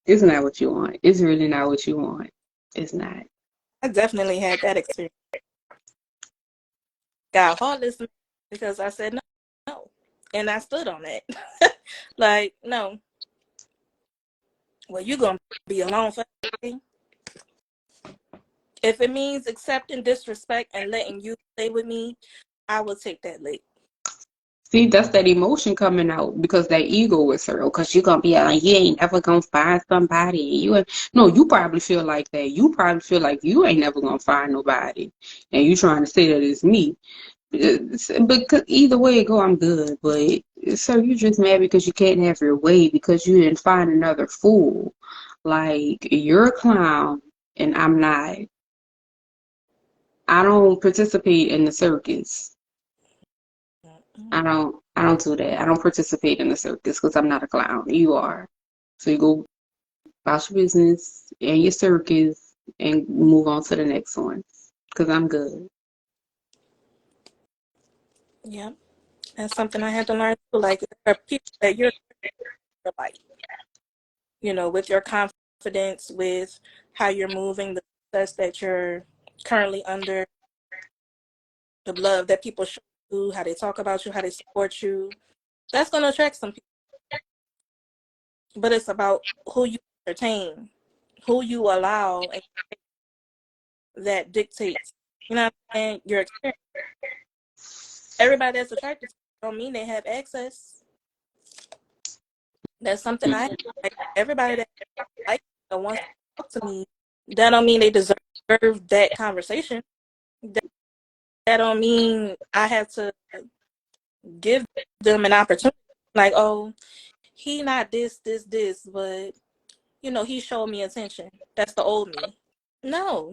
It's not what you want. It's really not what you want. It's not. I definitely had that experience. Got heartless because I said no, no. And I stood on it. Like, no. Well, you're going to be alone for everything. If it means accepting disrespect and letting you stay with me, I will take that leap. See, that's that emotion coming out because that ego is hurt. Because you're gonna be like, you ain't never gonna find somebody. No, you probably feel like that. You probably feel like you ain't never gonna find nobody, and you trying to say that it's me. But either way it go, I'm good. But sir, you just mad because you can't have your way because you didn't find another fool. Like you're a clown and I'm not. I don't participate in the circus. I don't do that. I don't participate in the circus because I'm not a clown. You are. So you go about your business and your circus and move on to the next one. Because I'm good. Yeah. That's something I had to learn too. Like, there are people that you're like, with your confidence, with how you're moving, the success that you're currently under, the love that people show you, how they talk about you, how they support you. That's going to attract some people. But it's about who you entertain, who you allow, and that dictates, and your experience. Everybody that's attracted to you don't mean they have access. That's something I like. Everybody that like that wants to talk to me, that don't mean they deserve that conversation. That don't mean I have to give them an opportunity. Like, oh, he not this, but he showed me attention. That's the old me. No.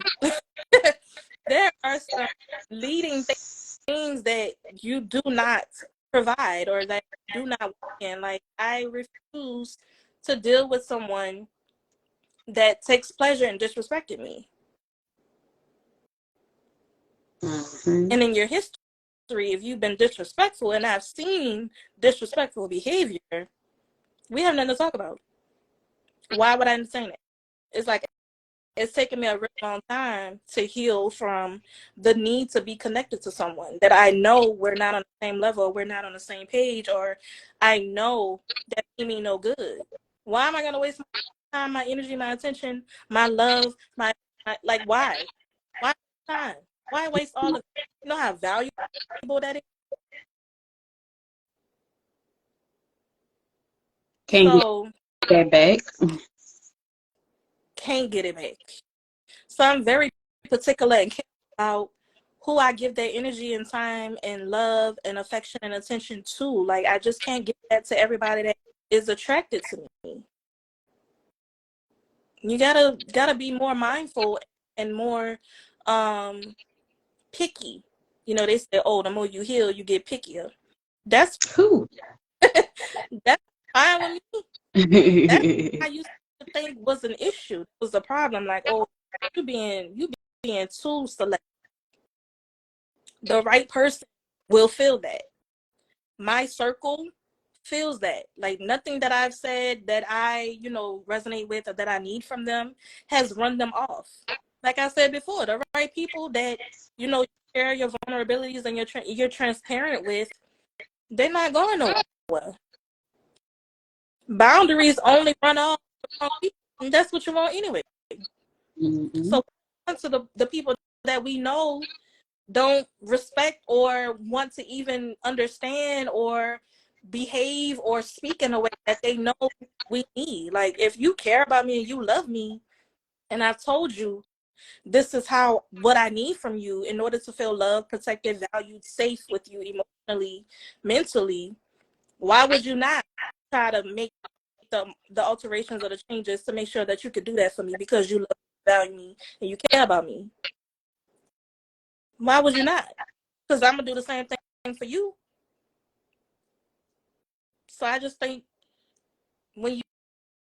There are some leading things that you do not provide or that you do not work in. Like, I refuse to deal with someone that takes pleasure in disrespecting me. Mm-hmm. And in your history, if you've been disrespectful, and I've seen disrespectful behavior, we have nothing to talk about. Why would I entertain it? It's like, it's taken me a really long time to heal from the need to be connected to someone that I know we're not on the same level, we're not on the same page, or I know that mean me no good. Why am I going to waste my time, my energy, my attention, my love, my like, why? Why time? Why waste all of it? You know how valuable that is? Can't get So, that back. can't get it back. So I'm very particular and careful about who I give that energy and time and love and affection and attention to. Like, I just can't give that to everybody that is attracted to me. You gotta be more mindful and more picky. You know, they say, oh, the more you heal, you get pickier. That's Who? that's fine with me. That's what I used to think was an issue. It was a problem. Like, oh, you being too select. The right person will feel that. My circle feels that. Like, nothing that I've said that I, resonate with or that I need from them has run them off. Like I said before, the right people that, you share your vulnerabilities and you're transparent with, they're not going nowhere. Boundaries only run off the wrong people, and that's what you want anyway. Mm-hmm. So to the people that we know don't respect or want to even understand or behave or speak in a way that they know we need. Like, if you care about me and you love me, and I've told you this is what I need from you in order to feel loved, protected, valued, safe with you emotionally, mentally, why would you not try to make the alterations or the changes to make sure that you could do that for me because you love me, value me, and you care about me? Why would you not? Because I'm gonna do the same thing for you. So I just think when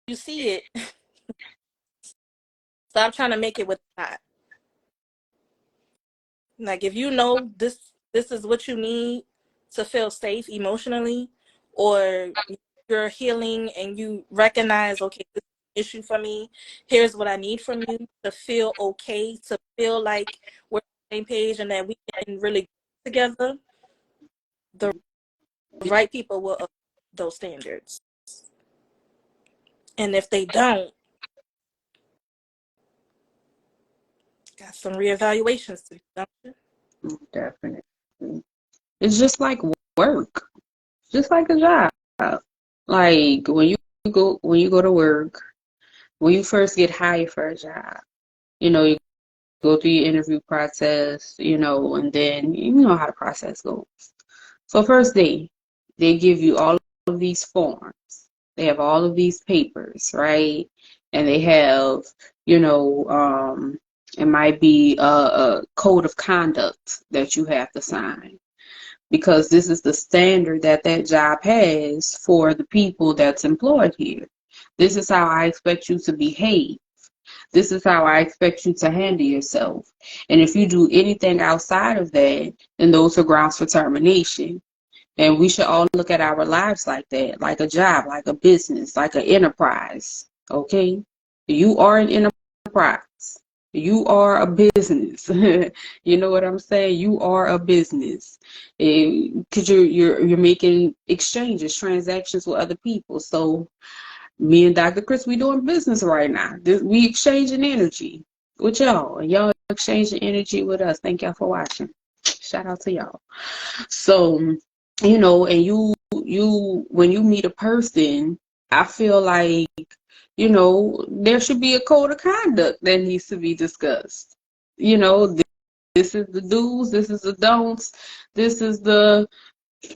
you see it, stop trying to make it what it's not. Like, if you know this is what you need to feel safe emotionally, or you're healing and you recognize, okay, this is an issue for me. Here's what I need from you to feel okay, to feel like we're on the same page and that we can really get together. The right people will uphold those standards. And if they don't, got some reevaluations to do, don't you? Definitely. It's just like work, just like a job. Like when you go to work, when you first get hired for a job, you go through your interview process, and then you know how the process goes. So first day, they give you all of these forms. They have all of these papers, right? And they have, you know, um, it might be a code of conduct that you have to sign because this is the standard that that job has for the people that's employed here. This is how I expect you to behave. This is how I expect you to handle yourself. And if you do anything outside of that, then those are grounds for termination. And we should all look at our lives like that, like a job, like a business, like an enterprise. Okay? You are an enterprise. You are a business. You know what I'm saying? You are a business. Because you're making exchanges, transactions with other people. So me and Dr. Chris, we doing business right now. We exchanging energy with y'all. And y'all exchanging energy with us. Thank y'all for watching. Shout out to y'all. So, and when you meet a person, I feel like, there should be a code of conduct that needs to be discussed. This is the do's, this is the don'ts, this is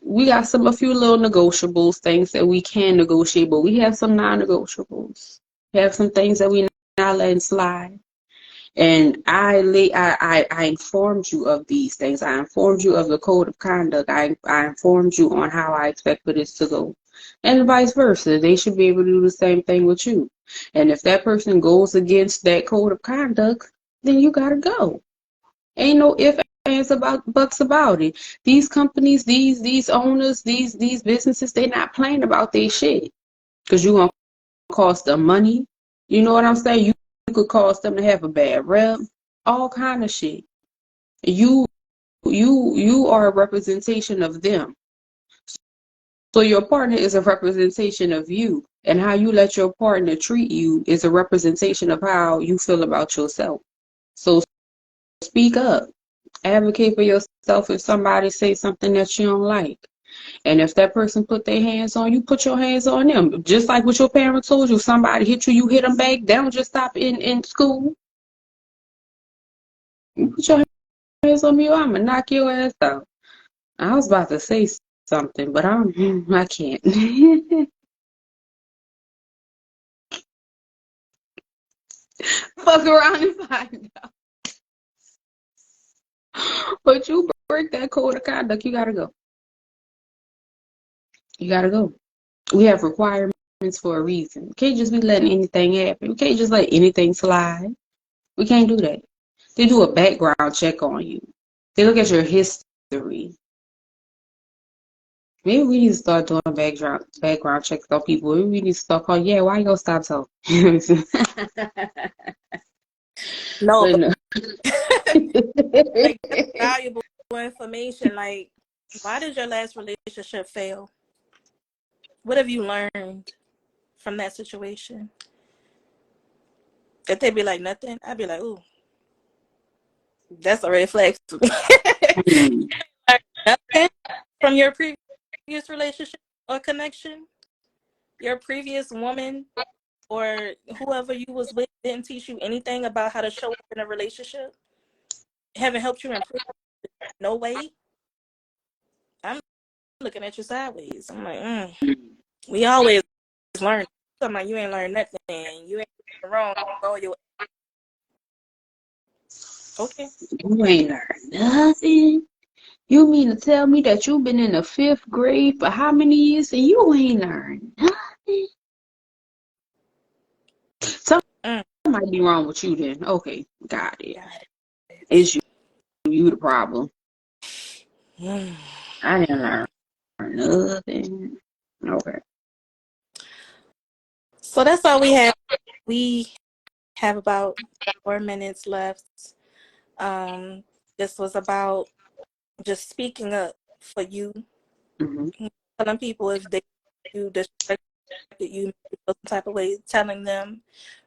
we got a few little negotiables, things that we can negotiate, but we have some non-negotiables. We have some things that we not letting slide. And I informed you of these things. I informed you of the code of conduct. I informed you on how I expect for this to go. And vice versa. They should be able to do the same thing with you. And if that person goes against that code of conduct, then you gotta go. Ain't no ifs, ands, buts about it. These companies, these owners, these businesses, they not playing about their shit. Because you're gonna cost them money. You know what I'm saying? You could cause them to have a bad rep, all kind of shit. You are a representation of them. So your partner is a representation of you. And how you let your partner treat you is a representation of how you feel about yourself. So speak up. Advocate for yourself if somebody say something that you don't like. And if that person put their hands on you, put your hands on them. Just like what your parents told you, somebody hit you, you hit them back. They don't just stop in school. You put your hands on me, or I'm gonna knock your ass out. I was about to say something, but I can't. Fuck around and find out. But you break that code of conduct, you gotta go. You gotta go. We have requirements for a reason. We can't just be letting anything happen. We can't just let anything slide. We can't do that. They do a background check on you. They look at your history. Maybe we need to start doing background checks on people. Maybe we need to start calling, yeah, why you gonna stop talking? No, But but no. like that's valuable information. Like, why did your last relationship fail? What have you learned from that situation? If they be like nothing, I'd be like, ooh, that's a red flag to me. Nothing from your previous relationship or connection. Your previous woman or whoever you was with didn't teach you anything about how to show up in a relationship. Haven't helped you improve. No way. I'm looking at you sideways. I'm like, we always learn. I'm like, you ain't learned nothing. You ain't wrong. All your okay. You ain't learned nothing. You mean to tell me that you've been in the 5th grade for how many years and you ain't learned nothing? Something might be wrong with you then. Okay, got it. Got it. It's you. You the problem. Mm. I didn't learn nothing. Okay. So that's all we have. We have about 4 minutes left. Um, this was about just speaking up for you, Mm-hmm. telling people if they do disrespect you feel some type of way, telling them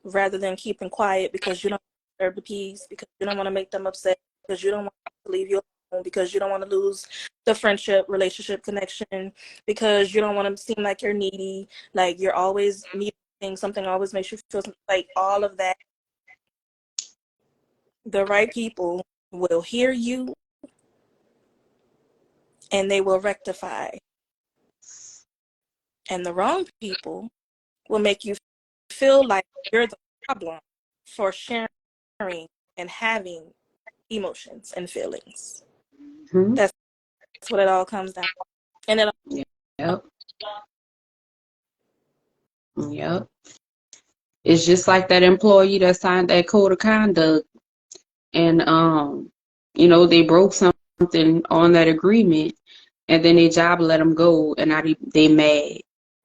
rather than keeping quiet because you don't disturb the peace, because you don't want to make them upset, because you don't want to leave you alone, because you don't want to lose the friendship, relationship, connection, because you don't want to seem like you're needy, like you're always needing something, always makes you feel like all of that. The right people will hear you and they will rectify, and the wrong people will make you feel like you're the problem for sharing and having emotions and feelings. Mm-hmm. That's what it all comes down to. And it Yep. Yep. It's just like that employee that signed that code of conduct and they broke something on that agreement and then their job let them go and now they mad.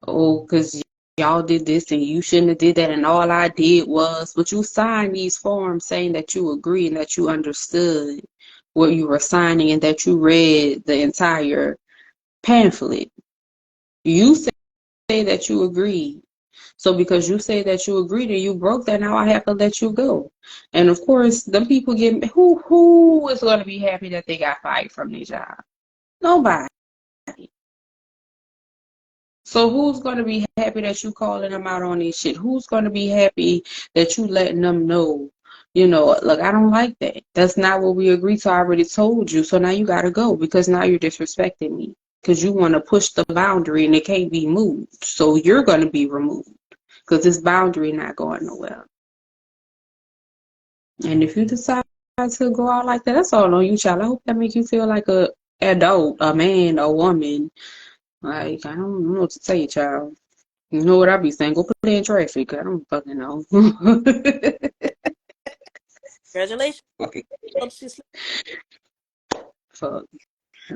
Oh, because y'all did this and you shouldn't have did that and all I did was, but you signed these forms saying that you agree and that you understood what you were signing and that you read the entire pamphlet. You say that you agreed. So because you say that you agreed and you broke that, now I have to let you go. And of course, the people get who is going to be happy that they got fired from their job? Nobody. So who's going to be happy that you calling them out on this shit? Who's going to be happy that you letting them know, look, I don't like that. That's not what we agreed to. I already told you. So now you got to go because now you're disrespecting me because you want to push the boundary and it can't be moved. So you're going to be removed because this boundary not going nowhere. And if you decide to go out like that, that's all on you, child. I hope that makes you feel like a adult, a man, a woman. Like, I don't know what to tell you, child. You know what I be saying? Go put it in traffic. I don't fucking know. congratulations. Okay. Fuck. Fuck.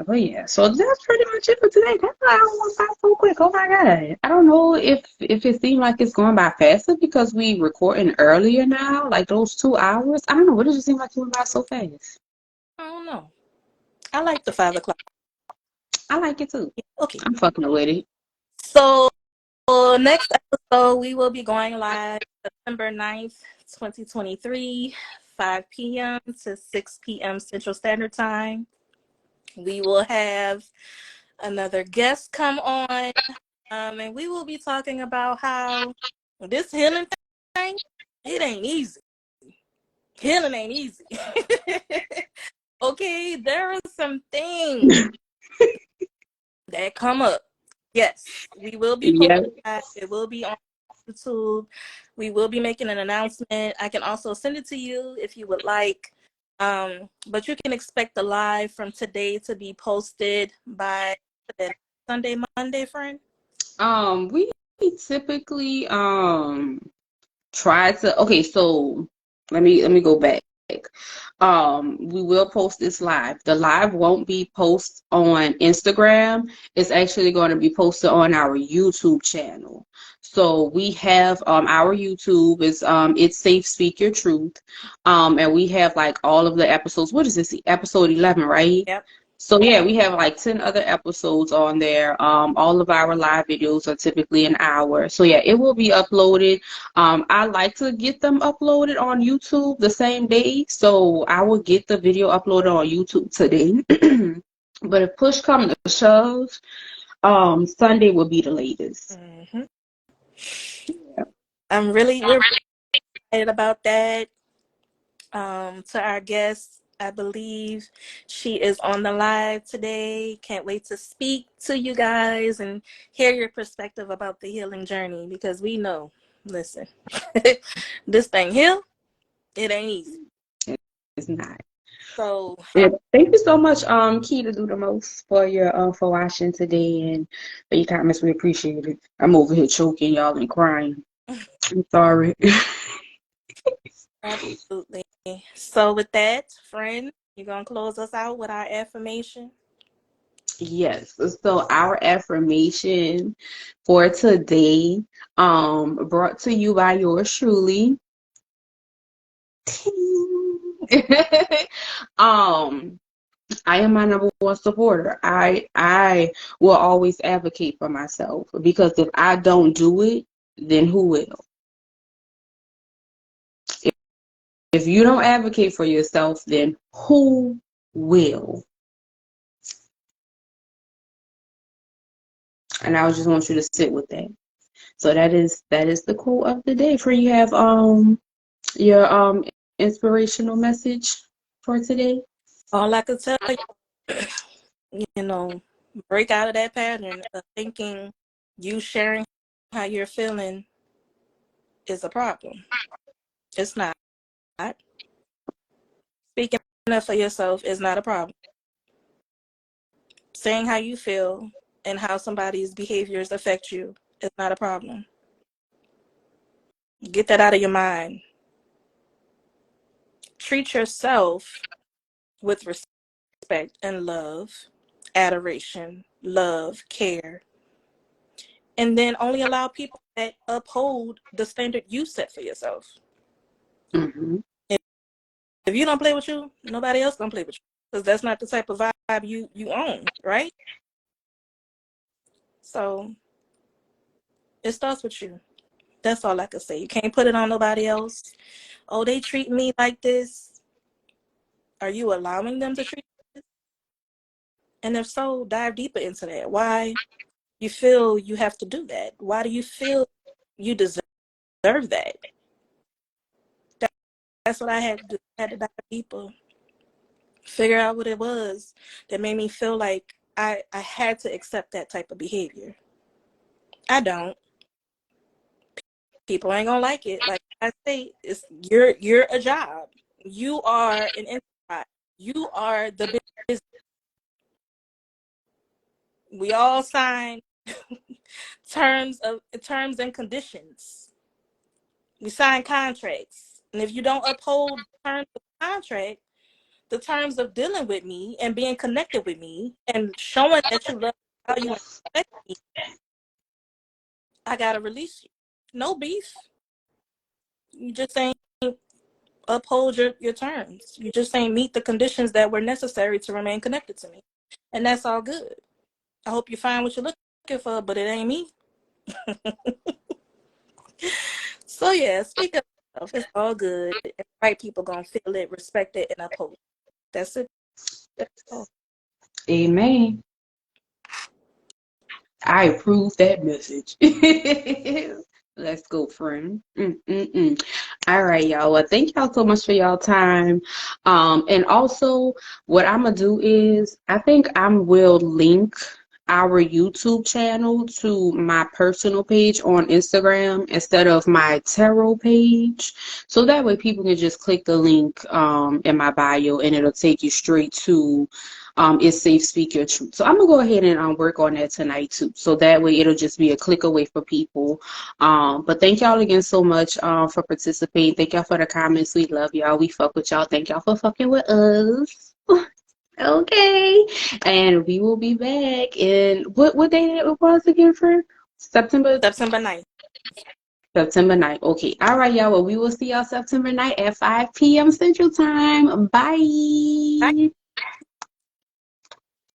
But yeah, so that's pretty much it for today. That's why I went by so quick. Oh my god. I don't know if it seemed like it's going by faster because we recording earlier now, like those 2 hours. I don't know. What did it seem like it went by so fast? I don't know. I like the 5 o'clock. I like it too. Okay. I'm fucking with it. So next episode, we will be going live September 9th, 2023, 5 p.m. to 6 p.m. Central Standard Time. We will have another guest come on. And we will be talking about how this healing thing, it ain't easy. Healing ain't easy. Okay, there are some things that come up. Yes, we will be posting Yeah. that. It will be on YouTube. We will be making an announcement. I can also send it to you if you would like. But you can expect the live from today to be posted by Sunday, Monday, friend. We typically try to, okay, so let me go back. We will post this live. The live won't be posted on Instagram. It's actually going to be posted on our YouTube channel. So we have our YouTube is it's Safe Speak Your Truth. And we have like all of the episodes. What is this? Episode 11, right? Yep. So yeah, we have like 10 other episodes on there. All of our live videos are typically an hour. So yeah, it will be uploaded. I like to get them uploaded on YouTube the same day. So I will get the video uploaded on YouTube today. But if push comes to shove, Sunday will be the latest. Mm-hmm. We're excited about that. To our guest, I believe she is on the live today. Can't wait to speak to you guys and hear your perspective about the healing journey, because we know, listen, this thing here, it ain't easy. It's not. So, Yeah, thank you so much, Key to do the most for your for watching today and for your comments. We appreciate it. I'm over here choking y'all and crying. I'm sorry. absolutely. So, with that, friend, you're going to close us out with our affirmation. Yes. So our affirmation for today, brought to you by yours truly. um, I am my number one supporter. I will always advocate for myself because if I don't do it, then who will? If you don't advocate for yourself, then who will? And I just want you to sit with that. So that is the quote of the day. For you have your inspirational message for today. All I could tell you, break out of that pattern of thinking you sharing how you're feeling is a problem. It's not. Speaking up for yourself is not a problem. Saying how you feel and how somebody's behaviors affect you is not a problem. Get that out of your mind. Treat yourself with respect and love, adoration, love, care, and then only allow people that uphold the standard you set for yourself. Mm-hmm. If you don't play with you, nobody else gonna play with you, because that's not the type of vibe you own, right? So it starts with you. That's all I can say. You can't put it on nobody else. Oh, they treat me like this. Are you allowing them to treat you like this? And if so, dive deeper into that. Why you feel you have to do that? Why do you feel you deserve that? That's what I had to do. I had to dive deeper, figure out what it was that made me feel like I had to accept that type of behavior. I don't. People ain't gonna like it. Like I say, it's you're a job. You are an enterprise. You are the business. We all sign terms and conditions. We sign contracts. And if you don't uphold the terms of the contract, the terms of dealing with me and being connected with me and showing that you love, value, and respect me, I gotta release you. No beef. You just ain't uphold your terms. You just ain't meet the conditions that were necessary to remain connected to me. And that's all good. I hope you find what you're looking for, but it ain't me. So yeah, speak of yourself. It's all good. And the right people gonna feel it, respect it, and uphold it. That's it. That's all. Amen. I approve that message. Let's go, friend. All right, y'all. Well, thank y'all so much for y'all time. And also, what I'm gonna do is, I think I will link our YouTube channel to my personal page on Instagram instead of my tarot page. So that way people can just click the link in my bio and it'll take you straight to It's Safe Speak Your Truth. So I'm gonna go ahead and work on that tonight too. So that way it'll just be a click away for people. But thank y'all again so much for participating. Thank y'all for the comments. We love y'all. We fuck with y'all. Thank y'all for fucking with us. Okay. And we will be back in what day it was again, friend? September September 9th. September 9th. Okay. All right, y'all. Well, we will see y'all September 9th at 5 p.m. Central Time. Bye. Bye.